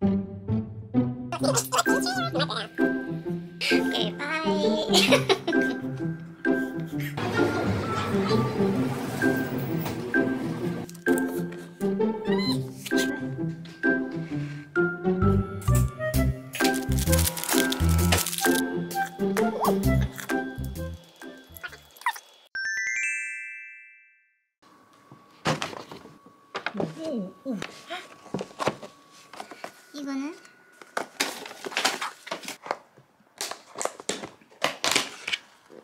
Okay, bye. 이거는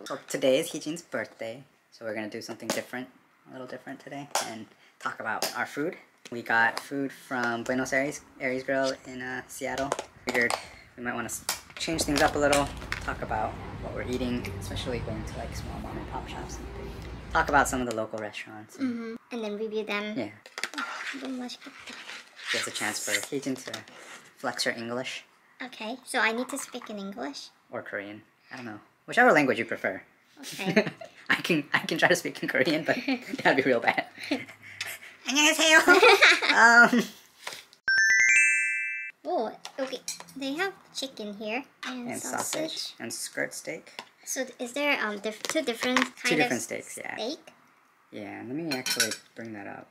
So today is Heejin's birthday, so we're gonna do something different, a little different today, and talk about our food. We got food from Buenos Aires Grill in Seattle. Figured we might want to change things up a little, talk about what we're eating, especially going to like small mom and pop shops. Talk about some of the local restaurants. and then review them. Yeah, 너무 맛있겠다. gives a chance for Heejin to flex her English Okay, so I need to speak in English. or Korean. I don't know, whichever language you prefer. Okay. I can try to speak in Korean, but that'd be real bad. 안녕하세요. Oh, okay. They have chicken here and sausage and skirt steak. So is there two different Two kind different of steaks, yeah. steak? Yeah, let me actually bring that up.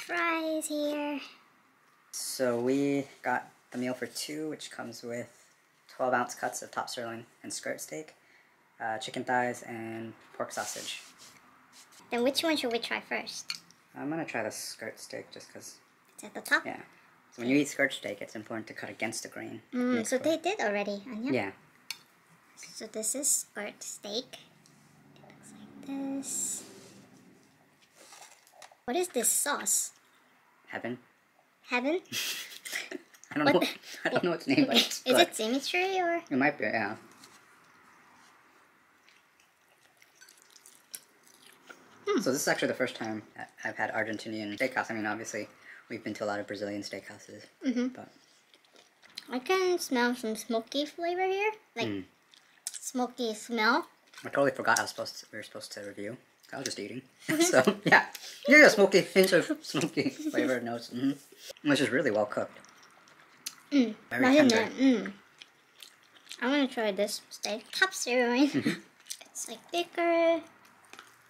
Fries here. So we got the meal for two, which comes with 12-ounce cuts of top sirloin and skirt steak, chicken thighs, and pork sausage. Then which one should we try first? I'm gonna try the skirt steak just because. It's at the top? Yeah. So when you eat skirt steak, it's important to cut against the grain. So they did already, Anya? Yeah. So this is skirt steak. It looks like this. What is this sauce? Heaven. Heaven? I don't know its name, but it's Is good. it symmetry or? It might be, yeah. So this is actually the first time I've had Argentinian steakhouse. I mean, obviously, we've been to a lot of Brazilian steakhouses, but I can smell some smoky flavor here, like smoky smell. I totally forgot we were supposed to review. I was just eating. So yeah, you get a smoky hint of smoky flavor notes, which is really well cooked. Very tender. I'm gonna try this steak. Top sirloin. It's like thicker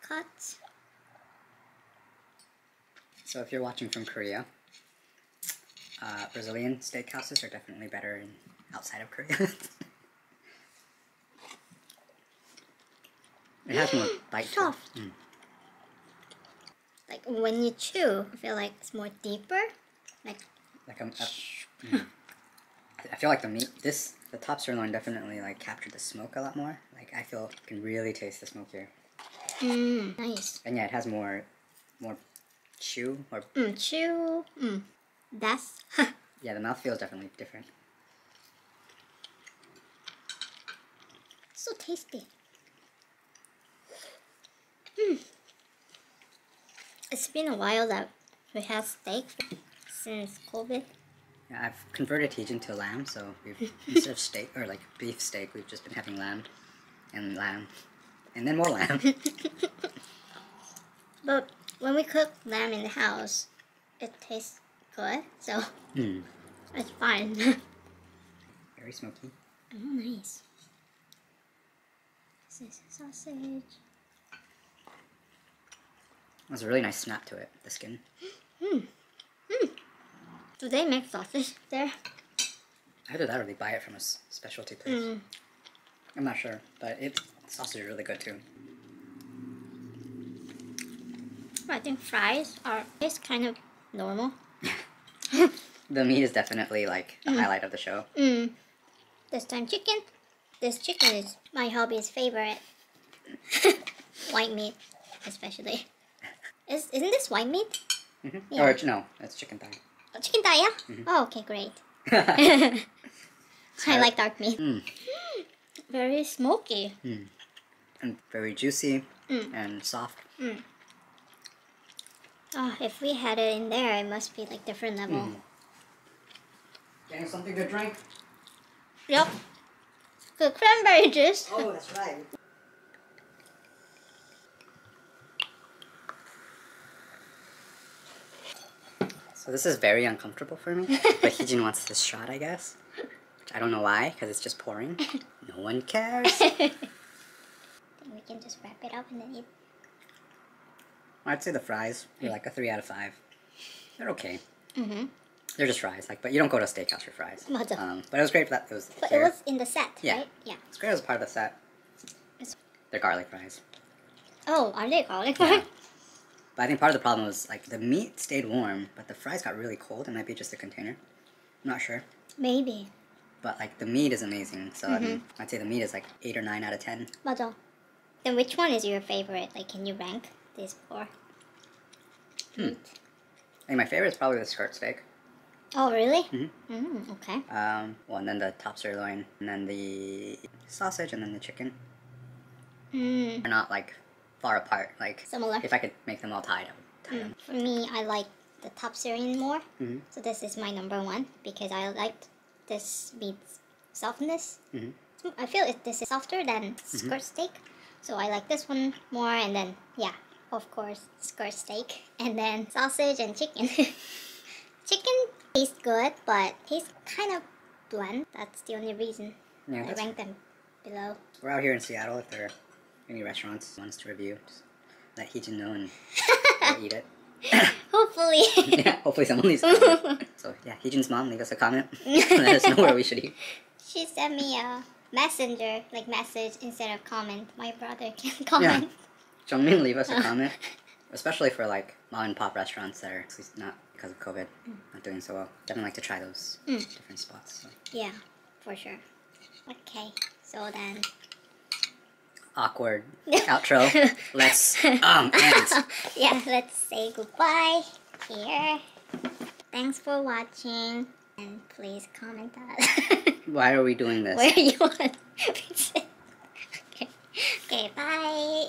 cuts. So if you're watching from Korea, Brazilian steakhouses are definitely better outside of Korea. It has more bite to it. Soft. Like when you chew, I feel like it's more deeper. Like I feel like the top sirloin definitely like captured the smoke a lot more. Like I feel you can really taste the smoke here. Nice. And yeah, it has more chew or Chew. That's yeah, the mouthfeel is definitely different. so tasty. It's been a while that we have steak since COVID. Yeah, I've converted Heejin to lamb, so we've instead of steak or like beef steak, we've just been having lamb, and then more lamb. But when we cook lamb in the house, it tastes good, so it's fine. Very smoky. Oh, nice. This is sausage. There's a really nice snap to it, the skin. Do they make sausage there? Either that or they buy it from a specialty place. I'm not sure, but sausage is really good too. I think fries taste kind of normal. The meat is definitely like the highlight of the show. This time chicken. This chicken is my hobby's favorite. White meat, especially. Isn't this white meat? Yeah. Or no, that's chicken thigh. Oh, chicken thigh, yeah? Oh, okay, great. I like dark meat. Very smoky. And very juicy and soft. Oh, if we had it in there, it must be like different level. Getting something to drink? Yep. The cranberry juice. Oh, that's right. So this is very uncomfortable for me, but Heejin wants this shot, I guess. Which I don't know why, because it's just pouring. No one cares. I think we can just wrap it up and then eat. I'd say the fries are like a 3 out of 5. They're okay. Mm-hmm. They're just fries, like, but you don't go to a steakhouse for fries. 맞아. But it was great that it was But there. it was in the set, Yeah. right? Yeah. It's great as part of the set. They're garlic fries. Oh, are they garlic Yeah. fries? But I think part of the problem was like the meat stayed warm, but the fries got really cold. It might be just the container. I'm not sure. Maybe. But like the meat is amazing, so I mean, I'd say the meat is like 8 or 9 out of 10. 맞아. Then which one is your favorite? Like, can you rank these four? I think my favorite is probably the skirt steak. Oh, really? Okay. Well, and then the top sirloin, and then the sausage, and then the chicken. Mm. They're not like far apart. Like Similar. if I could make them all tied, I would tie them. For me, I like the top sirloin more. Mm-hmm. So this is my number one because I liked this meat's softness. Mm-hmm. I feel this is softer than skirt steak. So I like this one more, and then, yeah, of course, skirt steak. And then sausage and chicken. Chicken tastes good, but tastes kind of bland. That's the only reason Yeah, I rank them below. we're out here in Seattle. If there are any restaurants want us to review, just let Heejin know and we'll eat it. Hopefully. Yeah, hopefully someone leaves a comment. So yeah, Heejin's mom, leave us a comment. Let us know where we should eat. She sent me a messenger, like message instead of comment. My brother can comment. Yeah, Jungmin, leave us a comment. Especially for like mom and pop restaurants that are at least not because of COVID not doing so well. Definitely like to try those different spots. So. Yeah, for sure. Okay, so then. Awkward outro. Let's end. Yeah, let's say goodbye here. Thanks for watching, and please comment that. Why are we doing this? Where you want to visit. Okay. Okay, bye.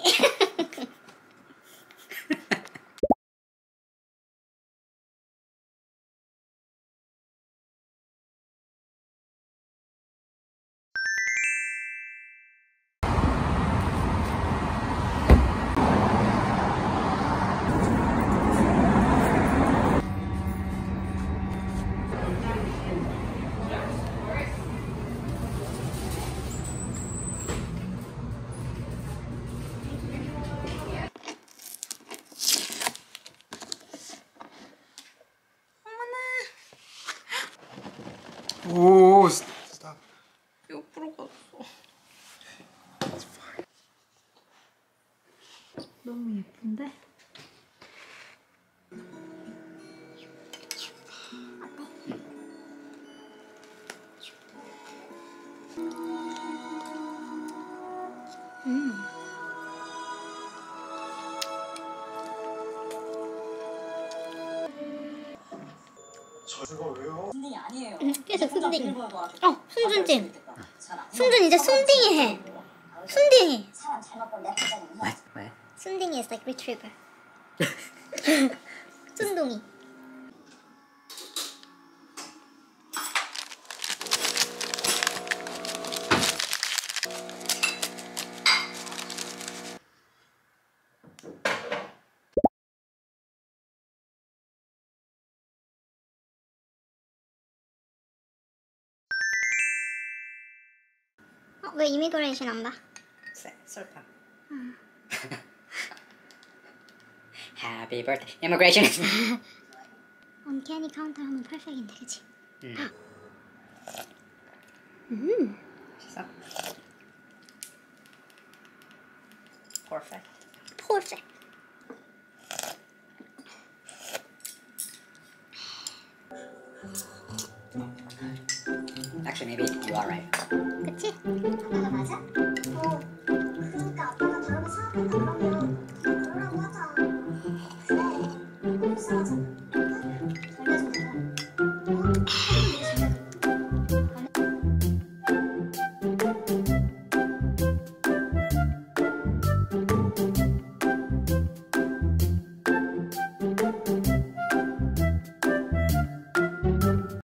오, stop. 옆으로 갔어. That's fine. 너무 예쁜데? 저거 왜요? 순딩이 아니에요. 계속 순딩. 어, 순순증. 순준 이제 순딩이 해. 순딩이. 사람 잘못 보면 내 거잖아요. 왜? 순딩이 is like retriever. 순둥이. 왜 이미그레이션 안 봐? 설파. Happy birthday. Immigration. 언캐니 카운터 하면 퍼펙트인데, 그치? 맛있어? Perfect. 퍼펙트. Actually, maybe you are right. 그치? 맞아?